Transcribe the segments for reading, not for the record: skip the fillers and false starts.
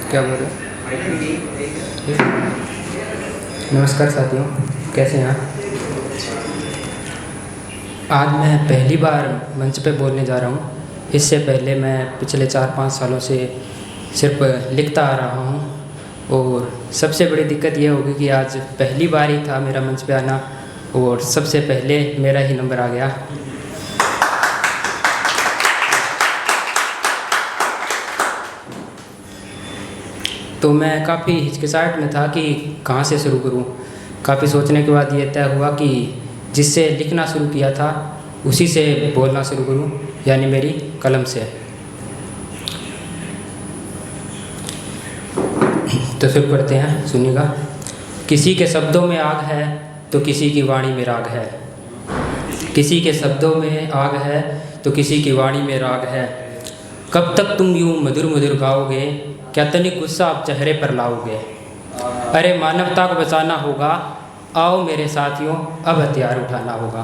क्या बोल रहे हैं? नमस्कार साथियों, कैसे हैं आप? आज मैं पहली बार मंच पे बोलने जा रहा हूँ। इससे पहले मैं पिछले 4-5 सालों से सिर्फ लिखता आ रहा हूँ और सबसे बड़ी दिक्कत यह होगी कि आज पहली बार ही था मेरा मंच पे आना और सबसे पहले मेरा ही नंबर आ गया। तो मैं काफ़ी हिचकिचाहट में था कि कहाँ से शुरू करूँ। काफ़ी सोचने के बाद ये तय हुआ कि जिससे लिखना शुरू किया था उसी से बोलना शुरू करूँ, यानी मेरी कलम से। तो शुरू करते हैं, सुनिएगा। किसी के शब्दों में आग है तो किसी की वाणी में राग है। किसी के शब्दों में आग है तो किसी की वाणी में राग है। कब तक तुम यूं मधुर मधुर गाओगे, क्या तनिक गुस्सा आप चेहरे पर लाओगे। अरे मानवता को बचाना होगा, आओ मेरे साथियों अब हथियार उठाना होगा।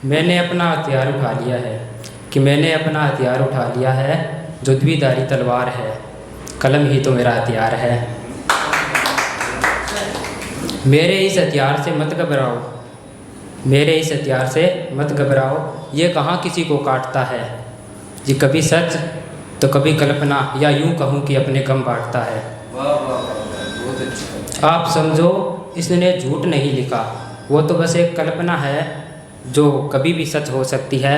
मैंने अपना हथियार उठा लिया है कि मैंने अपना हथियार उठा लिया है, जो द्विधारी तलवार है, कलम ही तो मेरा हथियार है। मेरे इस हथियार से मत घबराओ, मेरे इस हथियार से मत घबराओ, ये कहाँ किसी को काटता है। ये कभी सच तो कभी कल्पना, या यूं कहूँ कि अपने गम बांटता है। आप समझो इसने झूठ नहीं लिखा, वो तो बस एक कल्पना है जो कभी भी सच हो सकती है।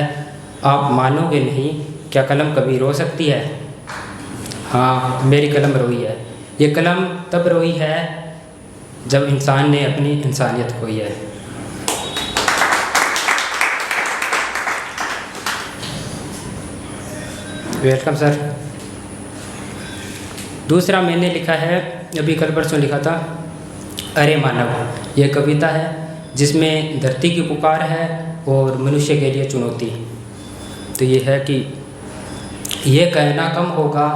आप मानोगे नहीं, क्या कलम कभी रो सकती है? हाँ, मेरी कलम रोई है। ये कलम तब रोई है जब इंसान ने अपनी इंसानियत खोई है। Welcome sir. दूसरा मैंने लिखा है, अभी कल परसों लिखा था, अरे मानव। यह कविता है जिसमें धरती की पुकार है और मनुष्य के लिए चुनौती। तो ये है कि ये कहना कम होगा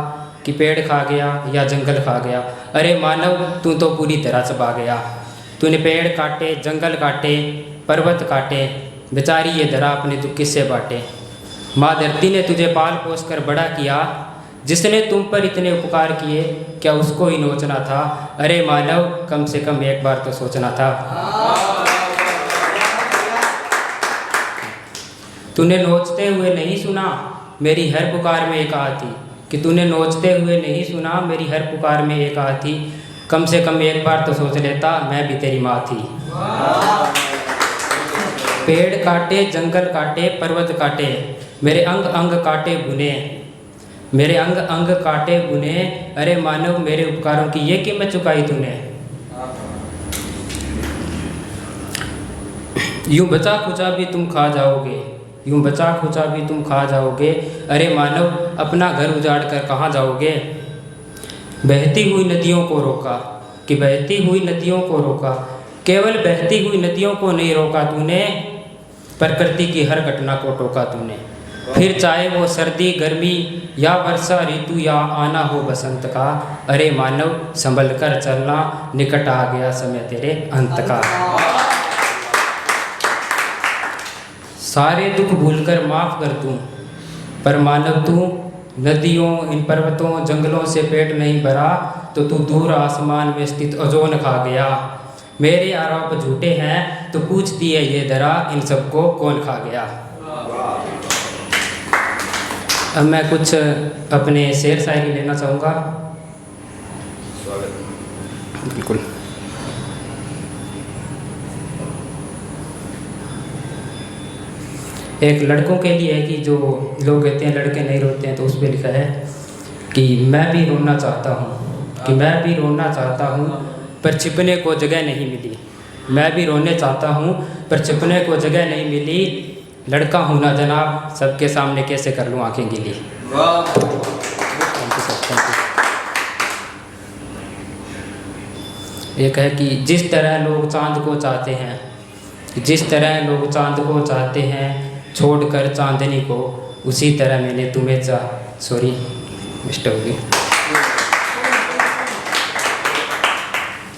कि पेड़ खा गया या जंगल खा गया। अरे मानव, तू तो पूरी तरह चबा गया। तूने पेड़ काटे, जंगल काटे, पर्वत काटे, बेचारी ये धरा अपने दुख किससे बांटे। माँ धरती ने तुझे पाल पोस कर बड़ा किया, जिसने तुम पर इतने उपकार किए, क्या उसको ही नोचना था। अरे मानव, कम से कम एक बार तो सोचना था। तूने नोचते हुए नहीं सुना मेरी हर पुकार में एक आती, कि तूने नोचते हुए नहीं सुना मेरी हर पुकार में एक आती। कम से कम एक बार तो सोच लेता, मैं भी तेरी माँ थी। पेड़ काटे, जंगल काटे, पर्वत काटे, मेरे अंग अंग काटे बुने, मेरे अंग अंग काटे बुने। अरे मानव, मेरे उपकारों की ये कीमत चुकाई तूने। यूं बचा खुचा भी तुम खा जाओगे, यूं बचा खुचा भी तुम खा जाओगे। अरे मानव, अपना घर उजाड़ कर कहाँ जाओगे। बहती हुई नदियों को रोका, कि बहती हुई नदियों को रोका, केवल बहती हुई नदियों को नहीं रोका तूने, प्रकृति की हर घटना को टोका तूने। फिर चाहे वो सर्दी गर्मी या वर्षा ऋतु या आना हो बसंत का। अरे मानव, संभल कर चलना, निकट आ गया समय तेरे अंत का। सारे दुख भूलकर माफ कर दूं, पर मानव तू नदियों, इन पर्वतों, जंगलों से पेट नहीं भरा, तो तू दूर आसमान में स्थित ओजोन खा गया। मेरे आरोप झूठे हैं तो पूछती है ये धरा, इन सबको कौन खा गया। अब मैं कुछ अपने शेर शायरी लेना चाहूँगा। बिल्कुल। एक लड़कों के लिए है कि जो लोग कहते हैं लड़के नहीं रोते हैं, तो उस पर लिखा है कि मैं भी रोना चाहता हूँ, कि मैं भी रोना चाहता हूँ, पर छिपने को जगह नहीं मिली। मैं भी रोने चाहता हूँ पर छिपने को जगह नहीं मिली। लड़का हूँ ना जनाब, सबके सामने कैसे कर लूँ आंखें गीली। एक है कि जिस तरह लोग चांद को चाहते हैं, जिस तरह लोग चांद को चाहते हैं, छोड़कर चांदनी को, उसी तरह मैंने तुम्हें सॉरी मिस्टेक होगी।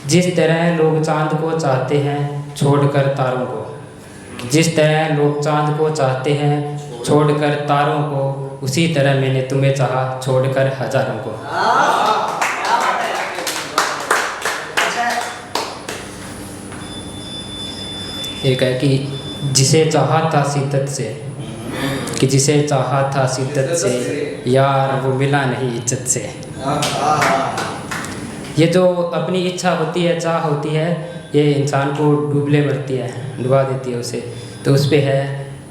जिस तरह लोग चांद को चाहते हैं, छोड़कर तारों को, जिस तरह लोग चांद को चाहते हैं, छोड़कर तारों को, उसी तरह मैंने तुम्हें चाहा छोड़कर हजारों को। एक है कि जिसे चाहा था शिद्दत से, कि जिसे चाहा था शिद्दत से यार वो मिला नहीं इज्जत से। ये जो अपनी इच्छा होती है, चाह होती है, ये इंसान को डुबले मरती है, डुबा देती है उसे। तो उस पे है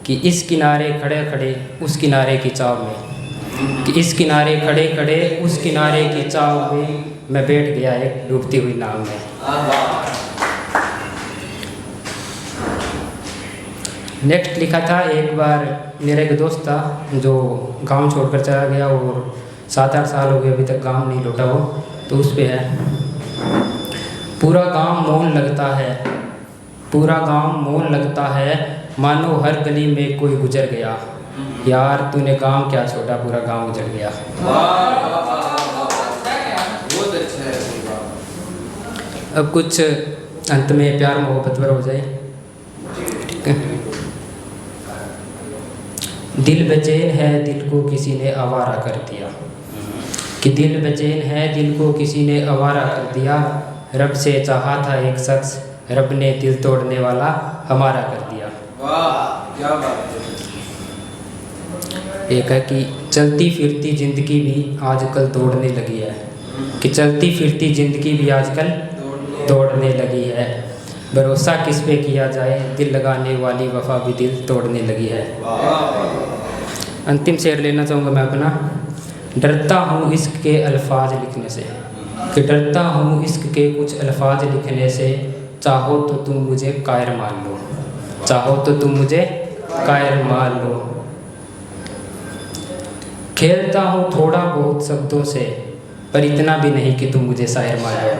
कि इस किनारे खड़े खड़े उस किनारे की चाव में, कि इस किनारे खड़े खड़े उस किनारे की चाव में मैं बैठ गया एक डूबती हुई नाव में। नेक्स्ट लिखा था, एक बार मेरा एक दोस्त था जो गांव छोड़कर चला गया और 7-8 साल हो गए अभी तक गांव नहीं लौटा वो। तो उस पे है, पूरा गांव मौन लगता है, पूरा गांव मौन लगता है, मानो हर गली में कोई गुजर गया, यार तूने गांव क्या छोड़ा पूरा गांव उजड़ गया। अब कुछ अंत में प्यार मोहब्बत पर हो जाए। ठीक है। दिल बेचैन है, दिल को किसी ने आवारा कर दिया, कि दिल बेचैन है, दिल को किसी ने आवारा कर दिया, रब से चाहा था एक शख्स, रब ने दिल तोड़ने वाला हमारा कर दिया। वाह क्या बात है। एक है कि चलती फिरती ज़िंदगी भी आजकल दौड़ने लगी है, कि चलती फिरती ज़िंदगी भी आजकल दौड़ने लगी है, भरोसा किस पे किया जाए, दिल लगाने वाली वफा भी दिल तोड़ने लगी है। अंतिम शेर लेना चाहूँगा मैं अपना। डरता हूँ इश्क के अल्फाज लिखने से, कि डरता हूँ इश्क के कुछ अल्फाज लिखने से, चाहो तो तुम मुझे कायर मान लो, चाहो तो तुम मुझे कायर मान लो। खेलता हूँ थोड़ा बहुत शब्दों से, पर इतना भी नहीं कि तुम मुझे शायर मान लो।